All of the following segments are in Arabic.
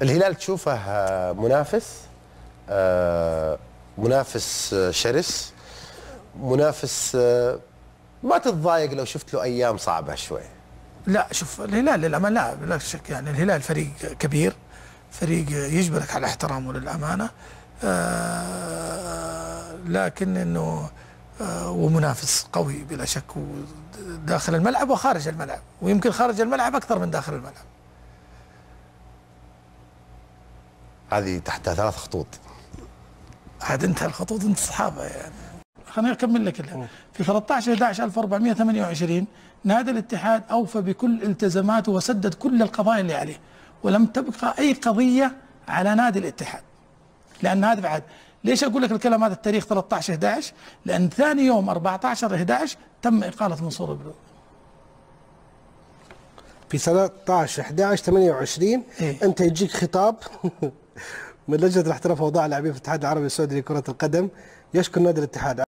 الهلال تشوفه منافس منافس شرس، منافس ما تتضايق لو شفت له ايام صعبه شوي؟ لا شوف، الهلال للامانه لا بلا شك، يعني الهلال فريق كبير، فريق يجبرك على احترامه للامانه، لكن انه ومنافس قوي بلا شك، داخل الملعب وخارج الملعب، ويمكن خارج الملعب اكثر من داخل الملعب. هذه تحتها 3 خطوط. عاد انت الخطوط انت اصحابها يعني. خليني اكمل لك في 13/11/1428 نادي الاتحاد اوفى بكل التزاماته وسدد كل القضايا اللي عليه، ولم تبقى اي قضيه على نادي الاتحاد. لان هذا بعد، ليش اقول لك الكلام هذا التاريخ 13/11؟ لان ثاني يوم 14/11 تم اقاله منصور البلوي. في 13/11/28 إيه؟ انت يجيك خطاب من لجنه الاحتراف واوضاع اللاعبين في الاتحاد العربي السعودي لكره القدم يشكر نادي الاتحاد.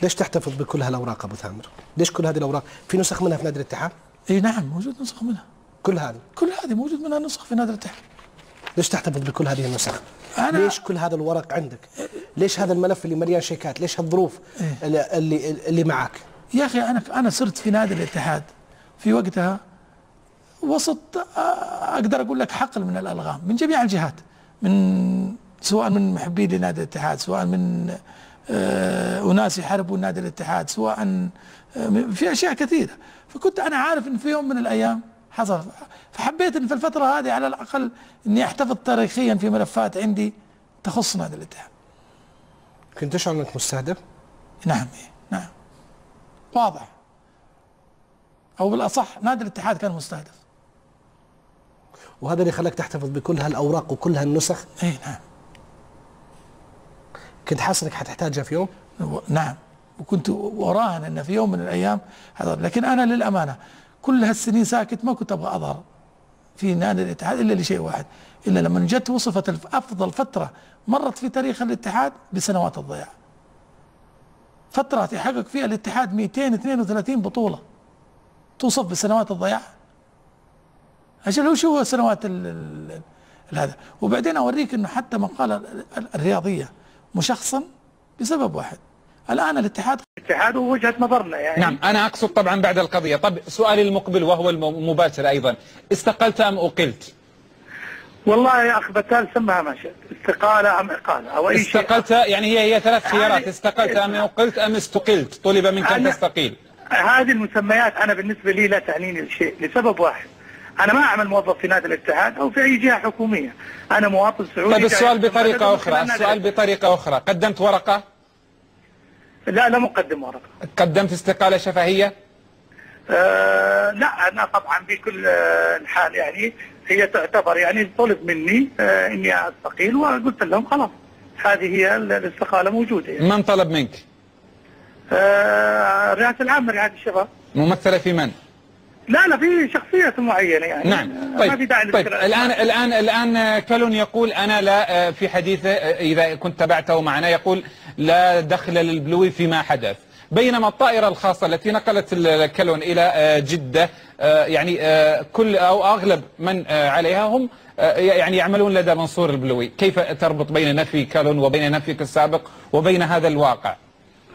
ليش تحتفظ بكل هالاوراق ابو ثامر؟ ليش كل هذه الاوراق؟ في نسخ منها في نادي الاتحاد؟ اي نعم موجود نسخ منها. كل هذه موجود منها نسخ في نادي الاتحاد. ليش تحتفظ بكل هذه النسخ؟ أنا ليش كل هذا الورق عندك؟ ليش هذا الملف اللي مليان شيكات؟ ليش هالظروف اللي معك؟ يا اخي انا صرت في نادي الاتحاد في وقتها وسط اقدر اقول لك حقل من الالغام من جميع الجهات، من سواء من محبين لنادي الاتحاد، سواء من اناس يحاربون نادي الاتحاد، سواء في اشياء كثيره. فكنت انا عارف ان في يوم من الايام حصل، فحبيت ان في الفتره هذه على الاقل اني احتفظ تاريخيا في ملفات عندي تخص نادي الاتحاد. كنت تشعر انك مستهدف؟ نعم نعم واضح، او بالاصح نادي الاتحاد كان مستهدف. وهذا اللي خلاك تحتفظ بكل هالاوراق وكل هالنسخ؟ اي نعم. كنت حاسس انك حتحتاجها في يوم؟ نعم، وكنت وراهن ان في يوم من الايام هذا، لكن انا للامانه كل هالسنين ساكت، ما كنت ابغى اظهر في نادي الاتحاد الا لشيء واحد، الا لما جت وصفت افضل فتره مرت في تاريخ الاتحاد بسنوات الضياع. فتره يحقق فيها الاتحاد 232 بطوله توصف بسنوات الضياع. عشان هو شو سنوات هذا. وبعدين اوريك انه حتى مقاله الرياضيه مشخصا بسبب واحد. الان الاتحاد ووجهه نظرنا يعني. نعم انا اقصد طبعا بعد القضيه. طب سؤالي المقبل وهو المباشر ايضا، استقلت ام اقلت؟ والله يا اخ بتال سمها ما شئت، استقاله ام اقاله او اي شيء. استقلت يعني هي 3 خيارات، استقلت ام اقلت ام استقلت؟ طلب منك ان تستقيل. هذه المسميات انا بالنسبه لي لا تعنيني شيء لسبب واحد، انا ما اعمل موظف في نادي الاتحاد او في اي جهه حكوميه، انا مواطن سعودي. طيب السؤال بطريقه اخرى، قدمت ورقه؟ لا لم اقدم ورقه. قدمت استقاله شفهيه؟ لا انا طبعا بكل الحال يعني هي تعتبر يعني طلب مني اني استقيل، وقلت لهم خلاص هذه هي الاستقاله موجوده يعني. من طلب منك؟ الرئاسه العامه لرعايه الشباب. ممثله في من؟ لا في شخصية معينة يعني. نعم طيب الآن كالون يقول أنا لا، في حديثه إذا كنت تابعته معنا يقول لا دخل للبلوي فيما حدث، بينما الطائرة الخاصة التي نقلت كالون إلى جدة يعني كل أو أغلب من عليها هم يعني يعملون لدى منصور البلوي. كيف تربط بين نفي كالون وبين نفيك السابق وبين هذا الواقع؟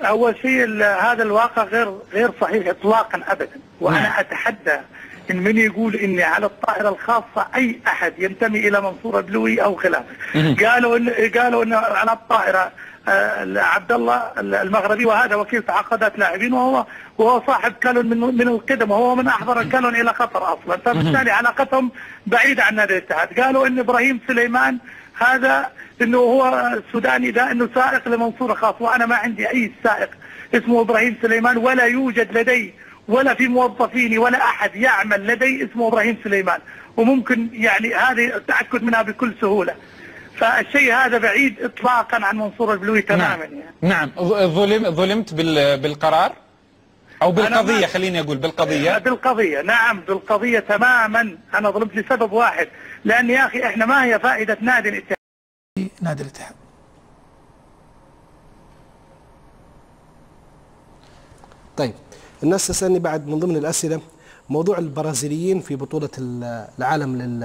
أول شيء هذا الواقع غير صحيح إطلاقا أبدا، وأنا أتحدى إن من يقول إني على الطائرة الخاصة أي أحد ينتمي إلى منصور البلوي أو خلافه. قالوا إن على الطائرة عبد الله المغربي، وهذا وكيل تعاقدات لاعبين، وهو صاحب كالون من القدم، وهو من أحضر كالون إلى قطر أصلا، فبالتالي علاقتهم بعيدة عن نادي الاتحاد. قالوا إن إبراهيم سليمان هذا انه هو السوداني ده انه سائق لمنصور خاص، وانا ما عندي اي سائق اسمه ابراهيم سليمان، ولا يوجد لدي ولا في موظفيني ولا احد يعمل لدي اسمه ابراهيم سليمان، وممكن يعني هذه التاكد منها بكل سهوله. فالشيء هذا بعيد اطلاقا عن منصور البلوي تماما يعني. نعم ظلمت بالقرار او بالقضيه، خليني اقول بالقضيه. نعم بالقضيه تماما، انا ظلمت لسبب واحد، لان يا اخي احنا ما هي فائده نادي الاتحاد؟ نادي الاتحاد طيب الناس تسألني بعد من ضمن الأسئلة موضوع البرازيليين في بطولة العالم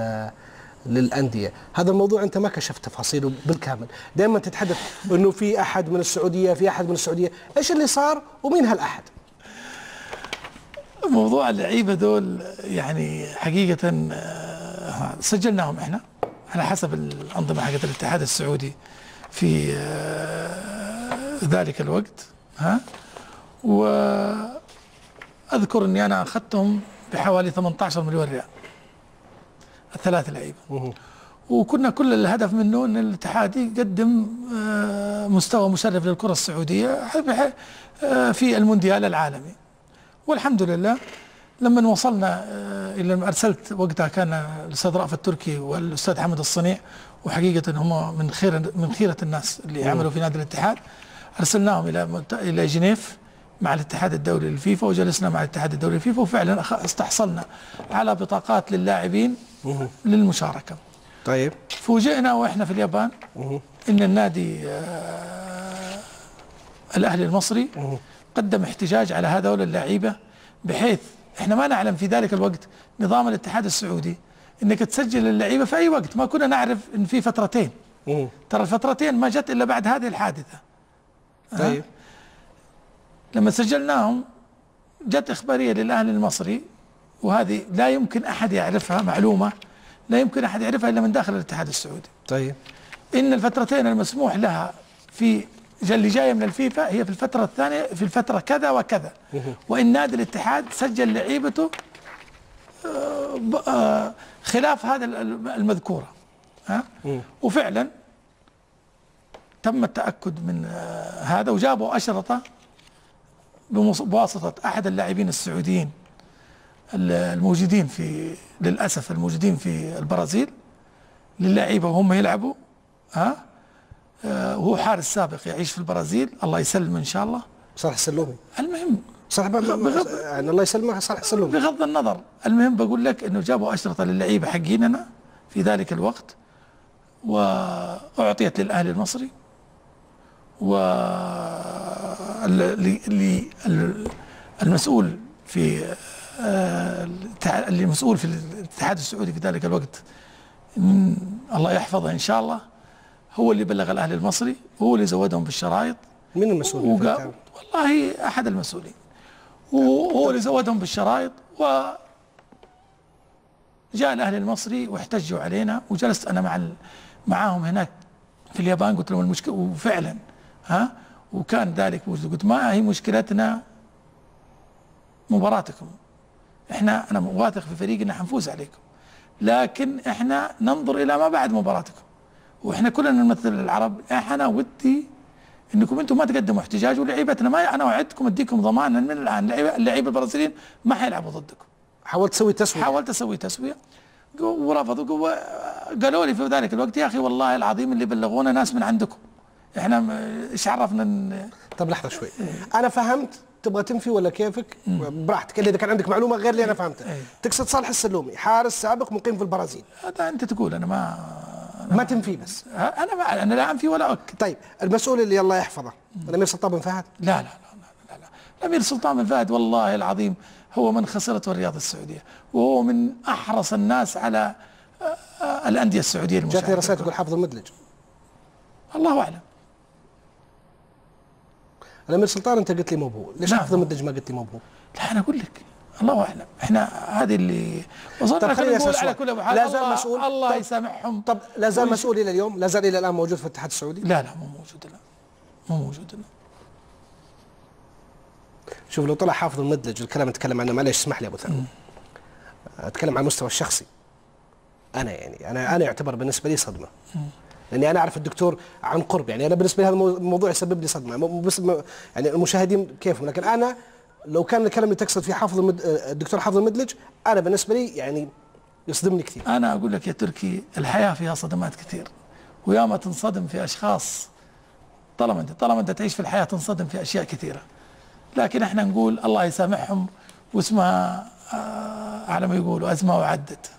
للانديه، هذا الموضوع انت ما كشفت تفاصيله بالكامل، دائما تتحدث انه في احد من السعوديه، في احد من السعوديه، ايش اللي صار ومين هالاحد؟ موضوع اللعيبه دول يعني حقيقه سجلناهم احنا على حسب الانظمه حقت الاتحاد السعودي في ذلك الوقت، واذكر اني انا اخذتهم بحوالي 18 مليون ريال الثلاث لعيبه، وكنا كل الهدف منه ان الاتحاد يقدم مستوى مشرف للكره السعوديه في المونديال العالمي. والحمد لله لما وصلنا الى ارسلت وقتها كان الاستاذ رأفت التركي والاستاذ حمد الصنيع، وحقيقه هم من خيره الناس اللي عملوا في نادي الاتحاد، ارسلناهم الى جنيف مع الاتحاد الدولي للفيفا، وجلسنا مع الاتحاد الدولي للفيفا، وفعلا استحصلنا على بطاقات للاعبين للمشاركه. طيب فوجئنا واحنا في اليابان ان النادي الاهلي المصري قدم احتجاج على هذول اللعيبه، بحيث احنا ما نعلم في ذلك الوقت نظام الاتحاد السعودي انك تسجل اللعيبه في اي وقت، ما كنا نعرف ان في فترتين. ترى الفترتين ما جت الا بعد هذه الحادثه. طيب لما سجلناهم جت اخباريه للاهلي المصري، وهذه لا يمكن احد يعرفها، معلومه لا يمكن احد يعرفها الا من داخل الاتحاد السعودي. طيب ان الفترتين المسموح لها في اللي جايه من الفيفا هي في الفتره الثانيه في الفتره كذا وكذا، وان نادي الاتحاد سجل لعيبته خلاف هذا المذكوره. وفعلا تم التاكد من هذا، وجابوا اشرطه بواسطه احد اللاعبين السعوديين الموجودين للاسف الموجودين في البرازيل للعيبه وهم يلعبوا، وهو حارس سابق يعيش في البرازيل، الله يسلم ان شاء الله، صالح السلومي. المهم صالح يعني الله يسلمه صالح السلومي. بغض النظر، المهم بقول لك انه جابوا اشرطه للعيبه حقيننا في ذلك الوقت، واعطيت للاهلي المصري، المسؤول في اللي مسؤول في الاتحاد السعودي في ذلك الوقت الله يحفظه ان شاء الله، هو اللي بلغ الاهلي المصري، وهو اللي زودهم بالشرايط. من المسؤول؟ والله احد المسؤولين، وهو اللي زودهم بالشرايط. وجاء الاهلي المصري واحتجوا علينا، وجلست انا معاهم هناك في اليابان، قلت لهم المشكله، وفعلا وكان ذلك قلت ما هي مشكلتنا مباراتكم، انا واثق في فريقنا حنفوز عليكم، لكن احنا ننظر الى ما بعد مباراتكم، واحنا كلنا نمثل العرب، انا ودي انكم انتم ما تقدموا احتجاج، ولعيبتنا ما انا وعدتكم اديكم ضمان من الان اللعيبه البرازيليين ما حيلعبوا ضدكم. حاولت تسوي تسويه؟ حاولت اسوي تسويه ورفضوا، قالوا لي في ذلك الوقت يا اخي والله العظيم اللي بلغونا ناس من عندكم، احنا ايش عرفنا طب لحظه شوي، انا فهمت تبغى تنفي ولا كيفك؟ براحتك، اذا كان عندك معلومه غير اللي انا فهمتها. تقصد صالح السلومي حارس سابق مقيم في البرازيل؟ هذا انت تقول، انا ما تنفي بس. انا لا انفي ولا اؤكد. طيب المسؤول اللي الله يحفظه الامير سلطان بن فهد؟ لا الامير سلطان بن فهد والله العظيم هو من خسرته الرياضه السعوديه، وهو من احرص الناس على الانديه السعوديه المشاركه. جاتني رسائل تقول حافظ المدلج. الله اعلم. الامير سلطان انت قلت لي مو هو، ليش حافظ المدلج ما قلت لي مو هو؟ لا انا اقول لك الله اعلم، احنا هذه اللي وصلنا نقول على كل حال. لا زال مسؤول، الله يسامحهم. طب لا زال مسؤول الى اليوم؟ لا زال الى الان موجود في الاتحاد السعودي؟ لا مو موجود، لا مو موجود. لا شوف، لو طلع حافظ المدلج الكلام نتكلم عنه، معليش اسمح لي ابو ثامر، اتكلم عن المستوى الشخصي. انا يعتبر بالنسبه لي صدمه، لاني انا اعرف الدكتور عن قرب، يعني انا بالنسبه لي هذا الموضوع يسبب لي صدمه، بس يعني المشاهدين كيفهم، لكن انا لو كان الكلام اللي تقصد فيه الدكتور حافظ المدلج، انا بالنسبه لي يعني يصدمني كثير. انا اقول لك يا تركي، الحياه فيها صدمات كثير، وياما تنصدم في اشخاص، طالما انت تعيش في الحياه تنصدم في اشياء كثيره، لكن احنا نقول الله يسامحهم، واسمها على ما يقولوا ازمه وعدت.